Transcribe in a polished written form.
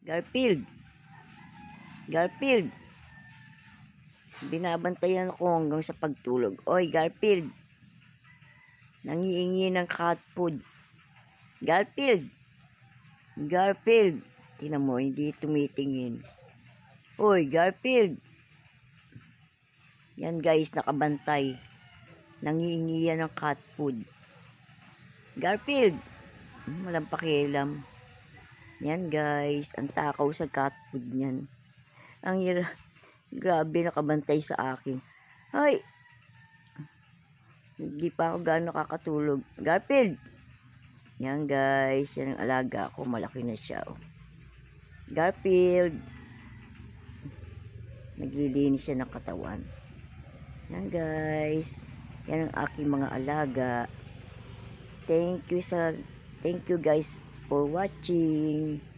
Garfield, Garfield. Binabantayan ko hanggang sa pagtulog. Oy, Garfield. Nangiingi ng cat food. Garfield. Garfield. Tingnan mo, hindi tumitingin. Oy, Garfield. Yan guys, nakabantay. Nangiingi yan ng cat food. Garfield. Walang pakialam. Yan guys, ang takaw sa cat food niyan. Ang grabe nakabantay sa akin. Hoy! Hindi pa ako gaano nakakatulog. Garfield! Yan guys, yan ang alaga ko. Malaki na siya. Oh. Garfield! Naglilinis siya ng katawan. Yan guys. Yan ang aking mga alaga. Thank you guys for watching.